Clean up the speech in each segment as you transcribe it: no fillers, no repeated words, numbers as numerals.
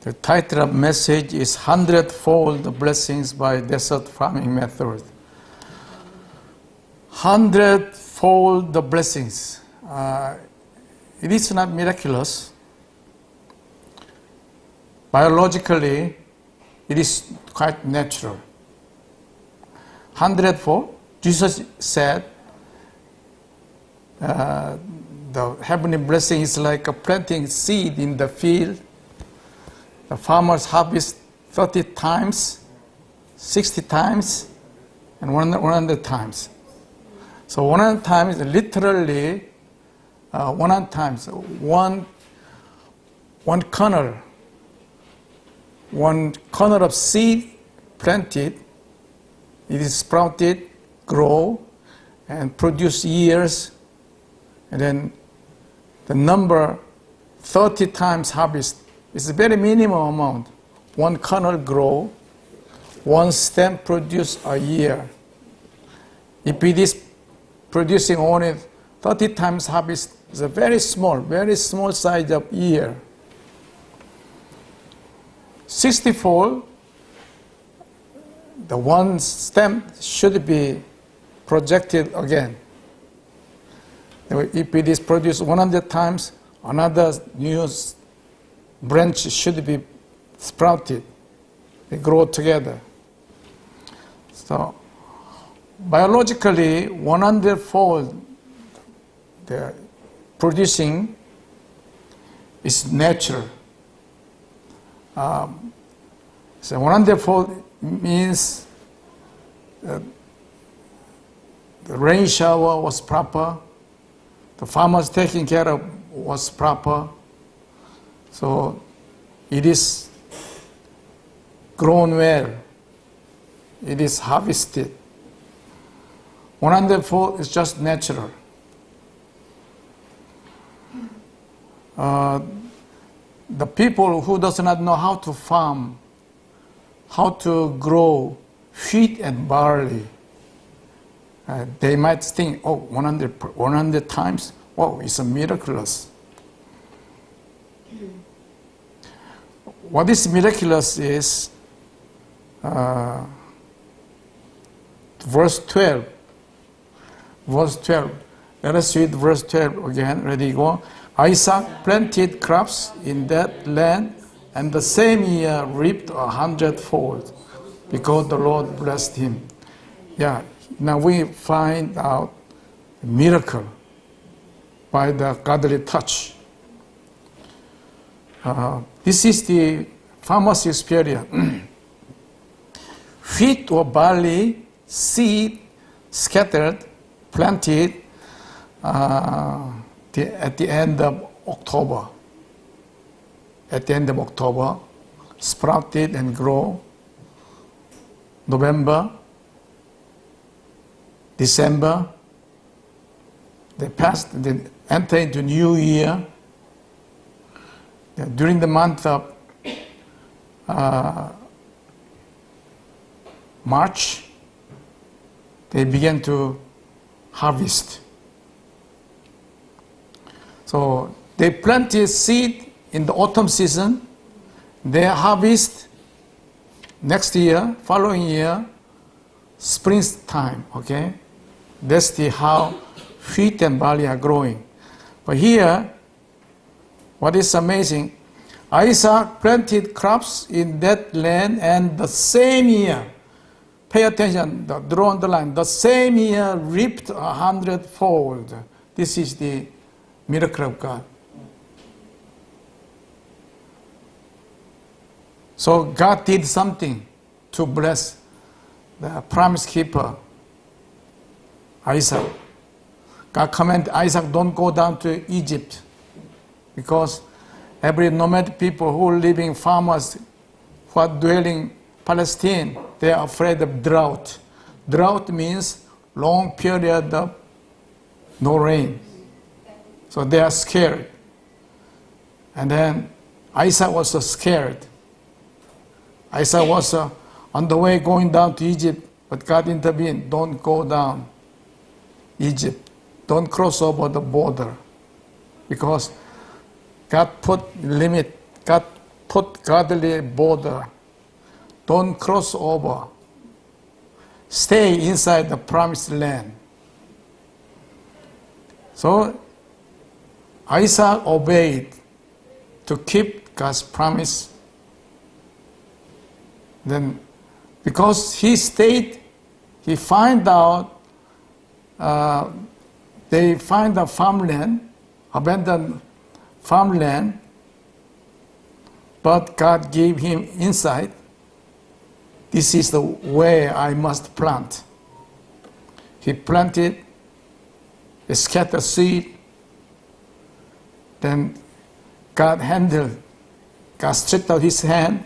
The title of message is Hundredfold Blessings by Desert Farming Method. Hundredfold blessings. It is not miraculous. Biologically, it is quite natural. Hundredfold, Jesus said, the heavenly blessing is like a planting seed in the field. The farmers harvest 30 times, 60 times, and 100 times. So 100 times, literally 100 times, one kernel of seed planted, it is sprouted, grow, and produce ears, and then the number 30 times harvest is a very minimum amount. One kernel grow, one stem produce a year. If it is producing only 30 times harvest, it's a very small size of ear. 60-fold, the one stem should be projected again. If it is produced 100 times, another new branch should be sprouted. They grow together. So, biologically, 100-fold the producing is natural. So 100-fold means the rain shower was proper, the farmers taking care of was proper, so it is grown well, it is harvested. 100-fold is just natural. The people who does not know how to farm, how to grow wheat and barley, they might think, 100 times, it's a miraculous. What is miraculous is verse 12. Verse 12. Let us read verse 12 again. Ready, go. Isaac planted crops in that land, and the same year reaped 100-fold, because the Lord blessed him. Yeah, now we find out a miracle by the godly touch. This is the farmer's experience. Wheat or barley, seed scattered, planted at the end of October. At the end of October, sprouted and grow. November, December, they passed, they enter into New Year. During the month of March, they began to harvest. So they planted seed in the autumn season, they harvest next year, following year, springtime, okay? That's how wheat and barley are growing. But here, what is amazing, Isaac planted crops in that land, and the same year, pay attention, draw on the line, the same year reaped 100-fold. This is the miracle of God. So God did something to bless the promise keeper, Isaac. God commanded Isaac, don't go down to Egypt, because every nomadic people who are living, farmers who are dwelling Palestine, they are afraid of drought. Drought means long period of no rain. So they are scared. And then Isaac was scared. Isaac was on the way going down to Egypt, but God intervened. Don't go down Egypt. Don't cross over the border. Because God put limit, God put godly border. Don't cross over. Stay inside the promised land. So Isaac obeyed to keep God's promise. Then, because he stayed, he find out, they find a farmland, abandoned farmland, but God gave him insight. This is the way I must plant. He planted, he scattered seed, then God handled, God stretched out his hand,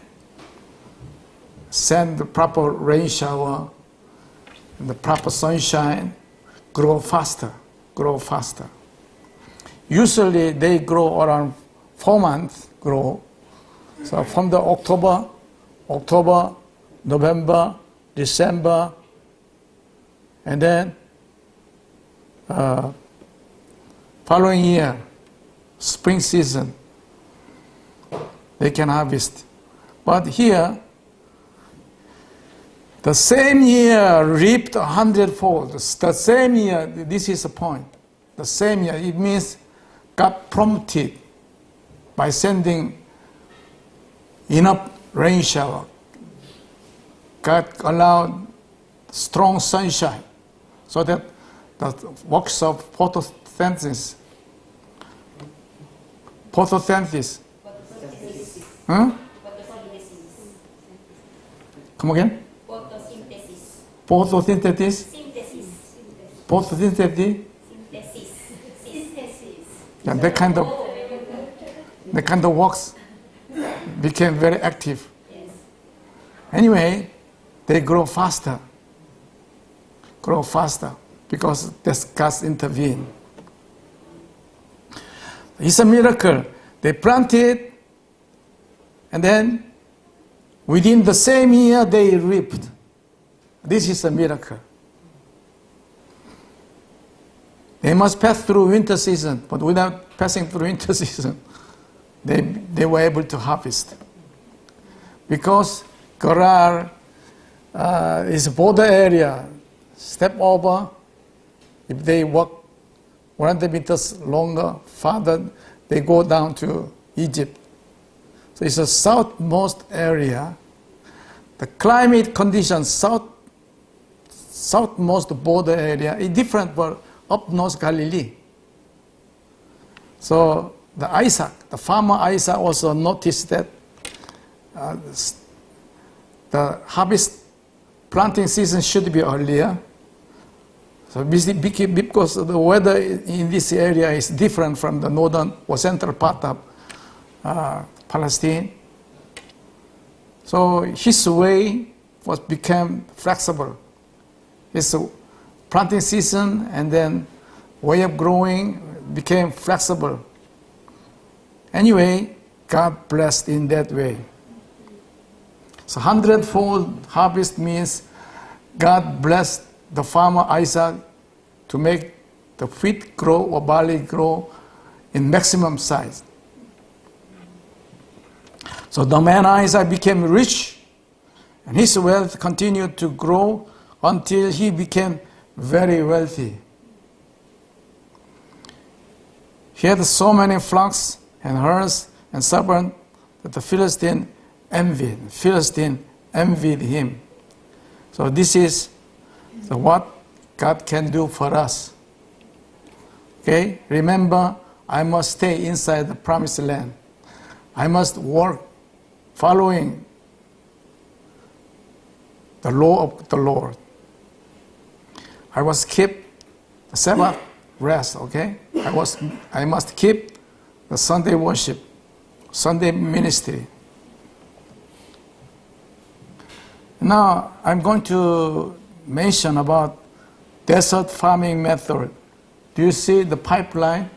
send the proper rain shower, and the proper sunshine, grow faster, grow faster. Usually they grow around 4 months, grow. So from the October, November, December, and then following year, spring season, they can harvest. But here, the same year reaped 100-fold. The same year, this is the point. The same year, it means God prompted by sending enough rain shower. God allowed strong sunshine so that the works of photosynthesis. Huh? Come again? Photosynthesis. Photosynthesis. And that kind of works became very active. Anyway, they grow faster because God intervened. It's a miracle. They planted, and then within the same year they reaped. This is a miracle. They must pass through winter season, but without passing through winter season, they were able to harvest. Because Gerar is a border area. Step over, if they walk 100 meters longer, farther, they go down to Egypt. So it's a southmost area. The climate conditions, southmost border area is different from up North Galilee. So the farmer Isaac also noticed that the harvest planting season should be earlier. So because the weather in this area is different from the northern or central part of Palestine. So his way became flexible. His planting season and then way of growing became flexible. Anyway, God blessed in that way. So 100-fold harvest means God blessed the farmer Isaac to make the wheat grow or barley grow in maximum size. So the man Isaac became rich, and his wealth continued to grow until he became very wealthy. He had so many flocks and herds and servants that the Philistine envied him. So this is what God can do for us. Okay? Remember, I must stay inside the promised land. I must work following the law of the Lord. I must keep the Sabbath rest, okay? I must keep the Sunday worship, Sunday ministry. Now, I'm going to mention about desert farming method. Do you see the pipeline?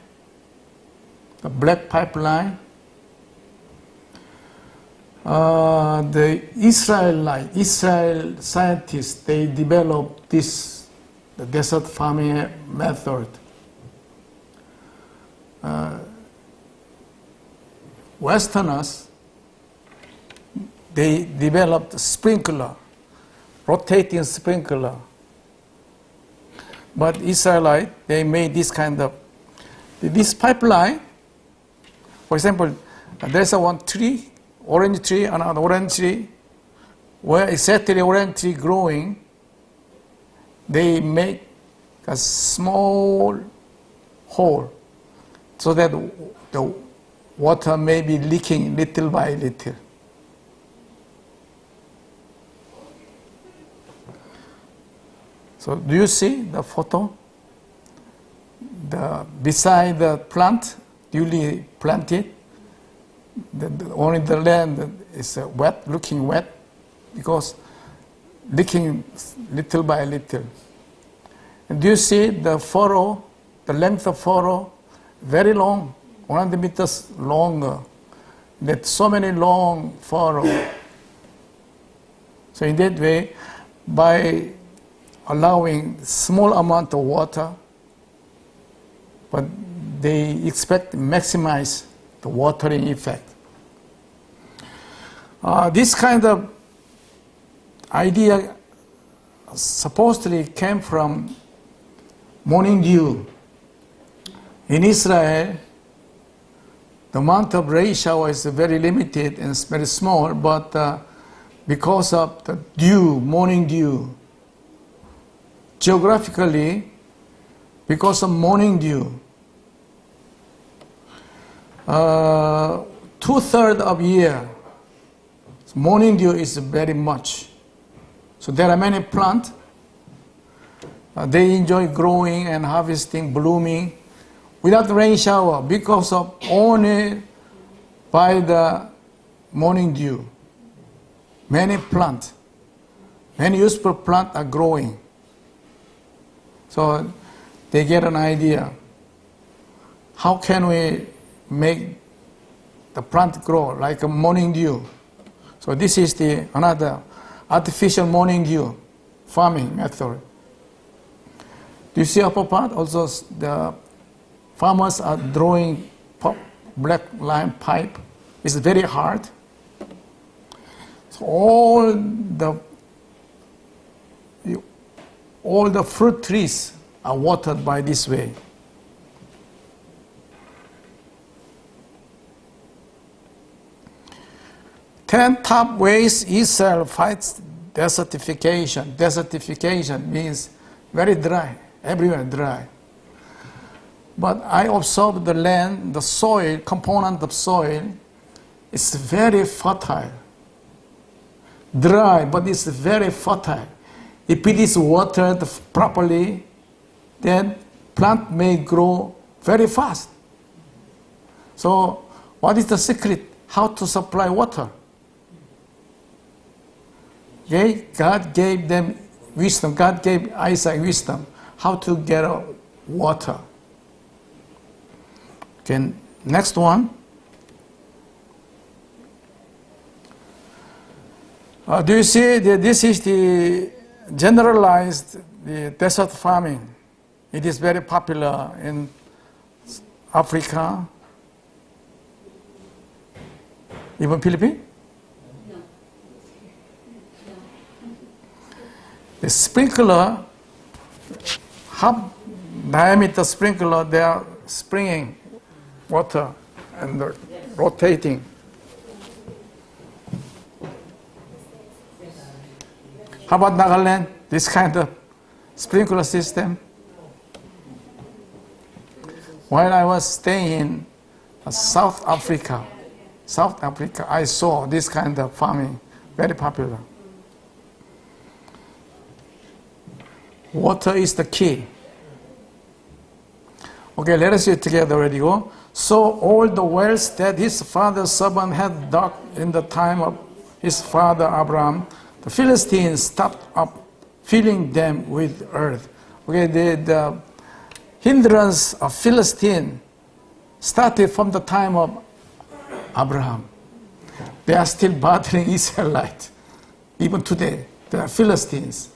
The black pipeline? The Israel scientists, they developed the desert farming method. Westerners, they developed sprinkler, rotating sprinkler. But Israelite, they made this pipeline. For example, there's one tree, orange tree, another orange tree. Where exactly orange tree growing, they make a small hole so that the water may be leaking little by little. So do you see the photo? Beside the plant, newly planted, only the land is wet, looking wet, because leaking little by little. And do you see the furrow, the length of furrow, very long, 100 meters longer. That's so many long furrow. So in that way, by allowing small amount of water, but they expect to maximize the watering effect. This kind of idea supposedly came from morning dew. In Israel, the amount of rain shower is very limited and very small, but because of the dew, morning dew, geographically, because of morning dew, 2/3 of year, morning dew is very much. So there are many plants. They enjoy growing and harvesting, blooming, without rain shower, because of only by the morning dew. Many plants, many useful plants are growing. So they get an idea. How can we make the plant grow like a morning dew? So this is another artificial morning dew farming method. Do you see upper part? Also, the farmers are drawing black line pipe. It's very hard. So all the fruit trees are watered by this way. Ten top ways Israel fights desertification. Desertification means very dry, everywhere dry. But I observed the land, the soil, component of soil, is very fertile. Dry, but it's very fertile. If it is watered properly, then plant may grow very fast. So what is the secret? How to supply water? Okay? God gave them wisdom. God gave Isaac wisdom how to get water. Okay, next one. Do you see this is the generalized desert farming? It is very popular in Africa, even Philippines. The sprinkler, half diameter sprinkler, they are springing water and rotating. How about Nagaland? This kind of sprinkler system. While I was staying in South Africa, I saw this kind of farming, very popular. Water is the key. Okay, let us read together. Ready, go. So all the wells that his father's servant had dug in the time of his father Abraham, the Philistines stopped up filling them with earth. Okay, the hindrance of Philistine started from the time of Abraham. They are still bothering Israelites, even today, the Philistines.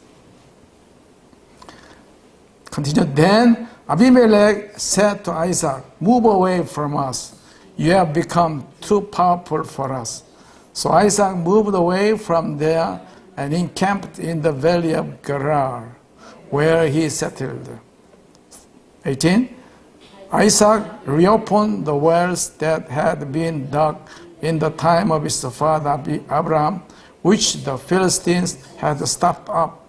Continue. Then Abimelech said to Isaac, "Move away from us. You have become too powerful for us. So Isaac moved away from there and encamped in the valley of Gerar, where he settled. 18. Isaac reopened the wells that had been dug in the time of his father Abraham, which the Philistines had stopped up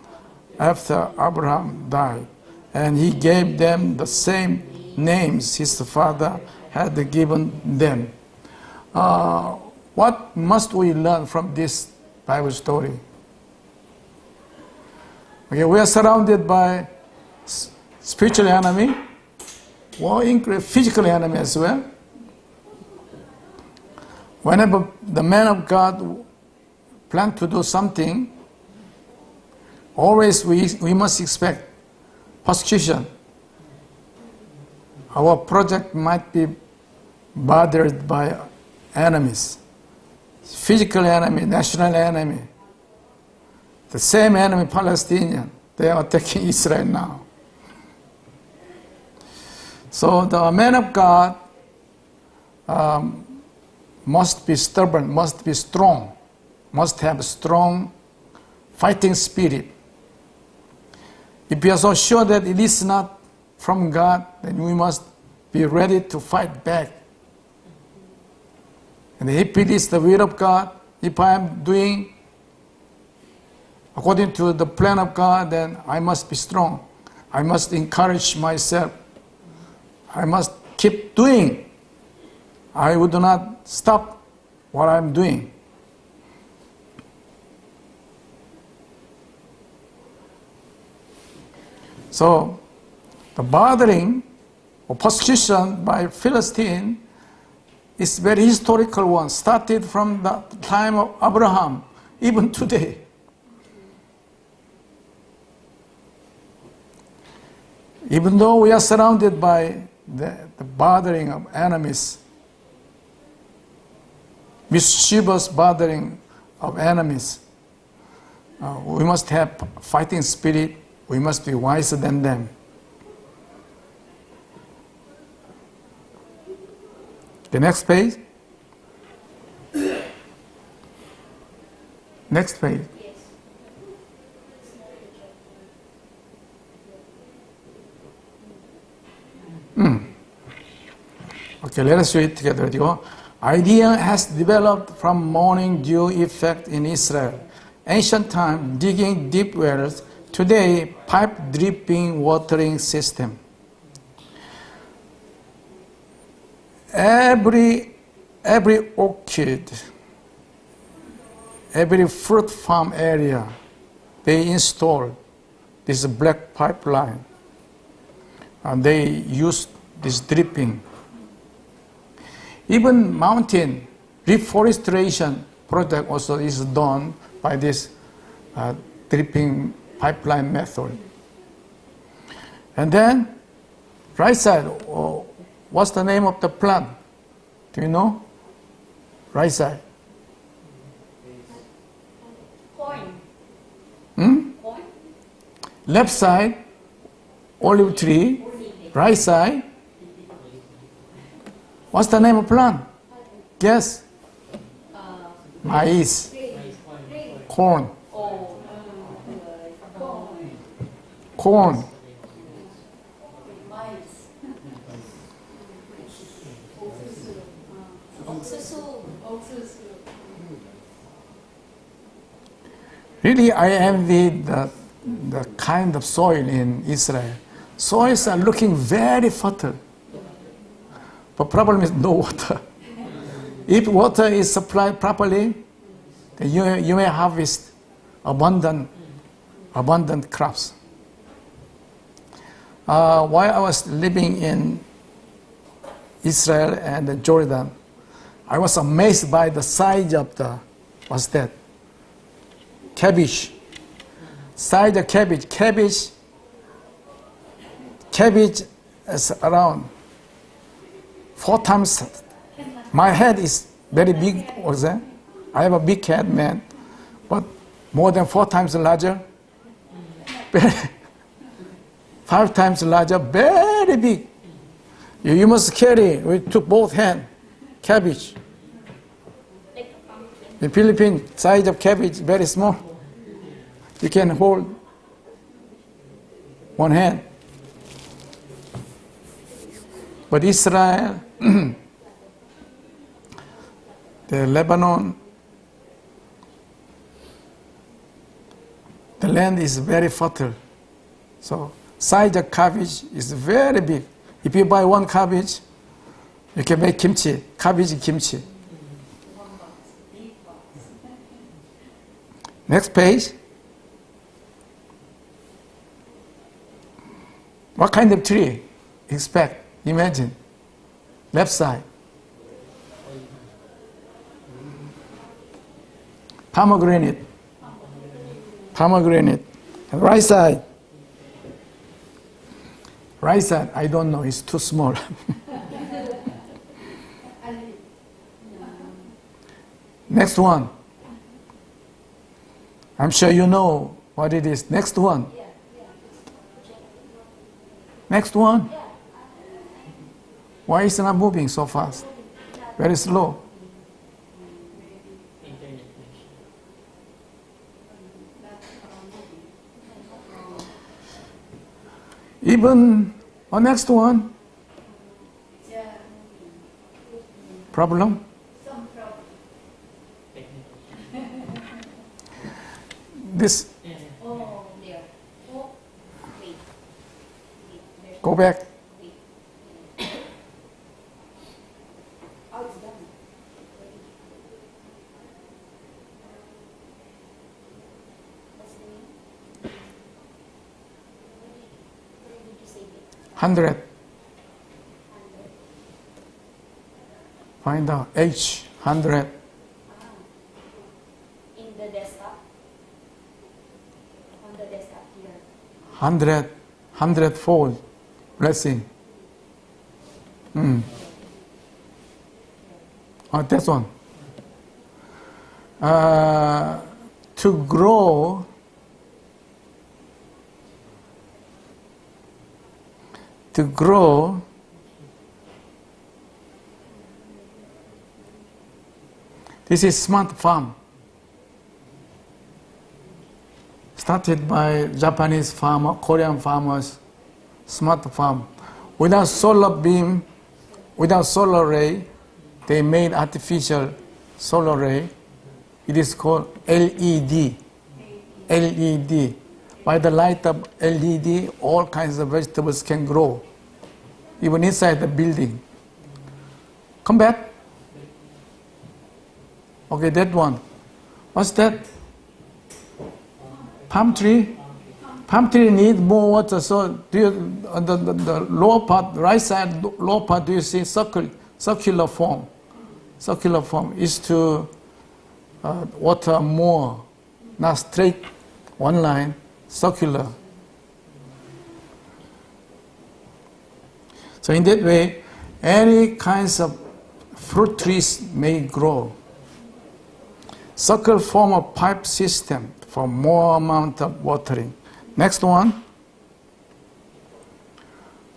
after Abraham died. And he gave them the same names his father had given them. What must we learn from this Bible story? Okay, we are surrounded by spiritual enemy, or physical enemy as well. Whenever the man of God plans to do something, always we must expect persecution. Our project might be bothered by enemies, physical enemy, national enemy. The same enemy, Palestinian, they are attacking Israel now. So the man of God must be stubborn, must be strong, must have strong fighting spirit. If we are so sure that it is not from God, then we must be ready to fight back. And if it is the will of God, if I am doing according to the plan of God, then I must be strong. I must encourage myself. I must keep doing. I would not stop what I'm doing. So, the bothering or persecution by Philistine is very historical one, started from the time of Abraham, even today. Even though we are surrounded by the bothering of enemies, mischievous bothering of enemies, we must have fighting spirit. We must be wiser than them. The next page. Next page. Okay, let us read together. Idea has developed from morning dew effect in Israel. Ancient time, digging deep wells. Today, pipe dripping watering system. Every orchard, every fruit farm area, they install this black pipeline. And they use this dripping. Even mountain reforestation project also is done by this dripping pipeline method. And then, right side, what's the name of the plant? Do you know? Right side. Corn. Corn? Left side, olive tree. Right side, what's the name of plant? Guess. Maize. Corn. Corn. Really, I envy the kind of soil in Israel. Soils are looking very fertile. But problem is no water. If water is supplied properly, then you may harvest abundant crops. While I was living in Israel and Jordan, I was amazed by the size of what's that? Cabbage. Size of cabbage. Cabbage is around 4 times. My head is very big also. I have a big head, man, but more than 4 times larger. 5 times larger, very big. You must carry with both hands cabbage. In Philippines, size of cabbage very small. You can hold one hand. But Israel, the Lebanon, the land is very fertile. So size of cabbage is very big. If you buy one cabbage, you can make kimchi, cabbage kimchi. Next page. What kind of tree? Expect, imagine. Left side. Pomegranate. Pomegranate. Right side. Right side, I don't know, it's too small. Next one. I'm sure you know what it is. Next one. Next one. Why is it not moving so fast? Very slow. Even next one. Problem? This. Go back. Hundred. Find out. H. 100. In the desktop. On the desktop here. 100. 100-fold blessing. That's one. To grow. To grow. This is smart farm. Started by Japanese farmer, Korean farmers, smart farm. Without solar beam, without solar ray, they made artificial solar ray. It is called LED. LED. By the light of LED, all kinds of vegetables can grow, even inside the building. Come back. Okay, that one. What's that? Palm tree. Palm tree need more water. So do you, on the lower part, right side, lower part, do you see circular form? Circular form is to water more, not straight, one line, circular. So in that way, any kinds of fruit trees may grow. Circle form a pipe system for more amount of watering. Next one.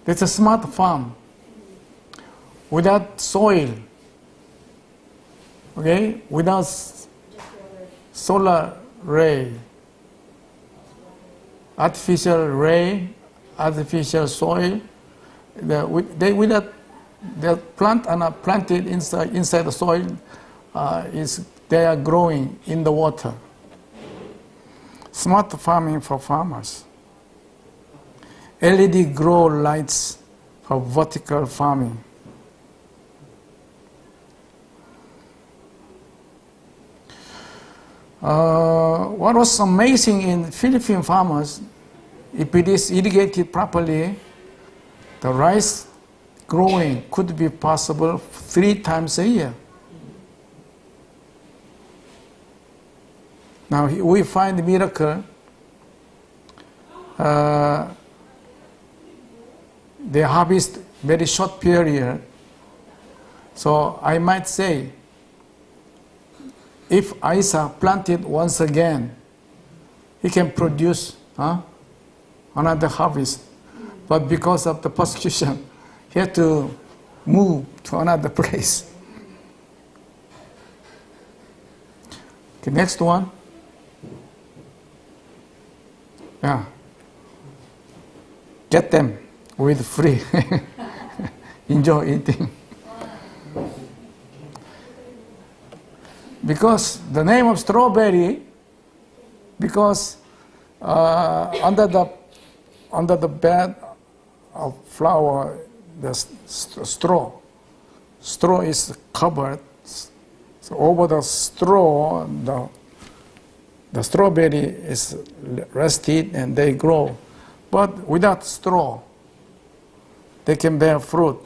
It's a smart farm without soil. Okay, without solar ray, artificial ray, artificial soil. The plant are not planted inside the soil. They are growing in the water. Smart farming for farmers. LED grow lights for vertical farming. What was amazing in Philippine farmers, if it is irrigated properly, the rice growing could be possible 3 times a year. Now we find the miracle. They harvest very short period. So I might say, if Isaac planted once again, he can produce another harvest. But because of the persecution, he had to move to another place. Okay, next one. Yeah. Get them with free. Enjoy eating. Because the name of strawberry, because under the bed of flower, the straw is covered. So over the straw, the strawberry is rested and they grow. But without straw, they can bear fruit.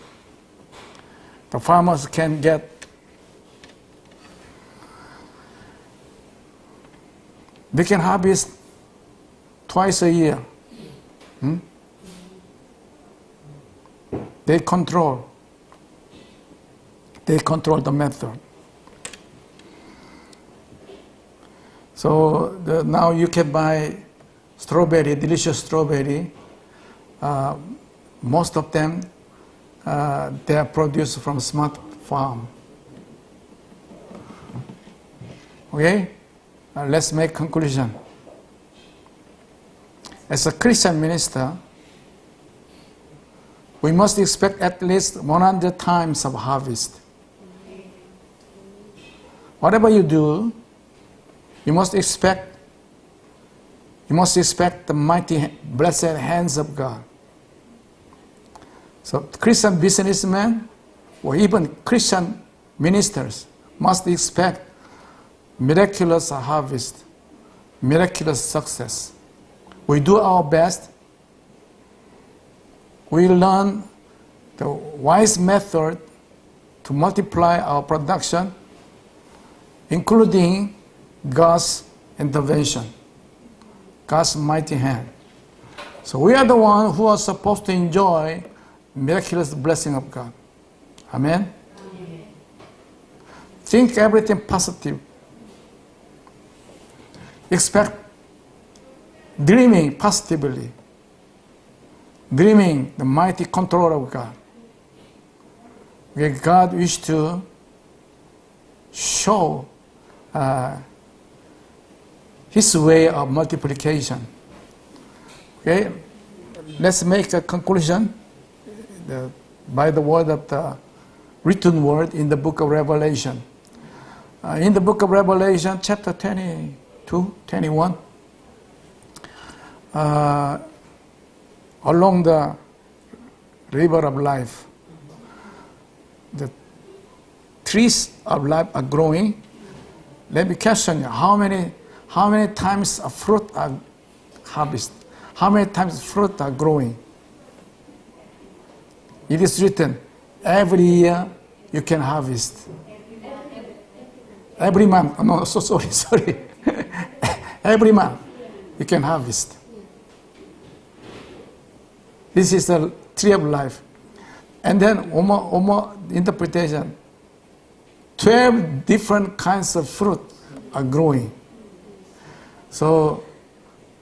The farmers can get they can harvest twice a year. They control the method. So now you can buy strawberry, delicious strawberry. Most of them, they are produced from smart farm. Okay? Let's make conclusion. As a Christian minister, we must expect at least 100 times of harvest. Whatever you do, you must expect the mighty, blessed hands of God. So Christian businessmen or even Christian ministers must expect miraculous harvest, miraculous success. We do our best. We learn the wise method to multiply our production, including God's intervention, God's mighty hand. So we are the ones who are supposed to enjoy miraculous blessing of God. Amen? Amen. Think everything positive. Expect dreaming positively. Dreaming the mighty control of God. Okay, God wishes to show His way of multiplication. Okay, let's make a conclusion by the word of the written word in the book of Revelation. In the book of Revelation, chapter 22, 21, along the river of life, the trees of life are growing. Let me question you, how many times a fruit are harvested? How many times fruit are growing? It is written, every year you can harvest. Every month, no, sorry. Every month you can harvest. This is the tree of life. And then one more interpretation. 12 different kinds of fruit are growing. So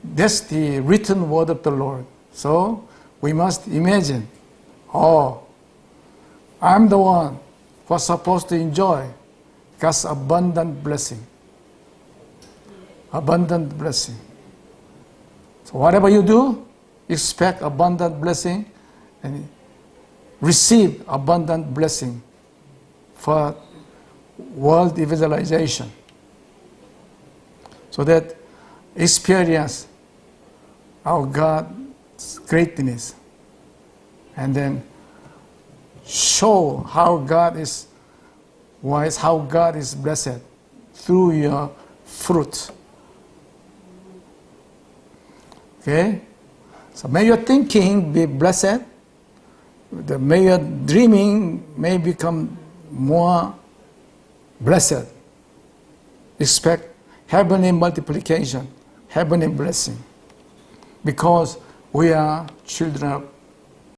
that's the written word of the Lord. So we must imagine, I'm the one who is supposed to enjoy God's abundant blessing. Abundant blessing. So whatever you do, expect abundant blessing and receive abundant blessing for world evangelization. So that experience our God's greatness and then show how God is wise, how God is blessed through your fruit. Okay? So may your thinking be blessed. May your dreaming may become more blessed. Expect heavenly multiplication, heavenly blessing. Because we are children of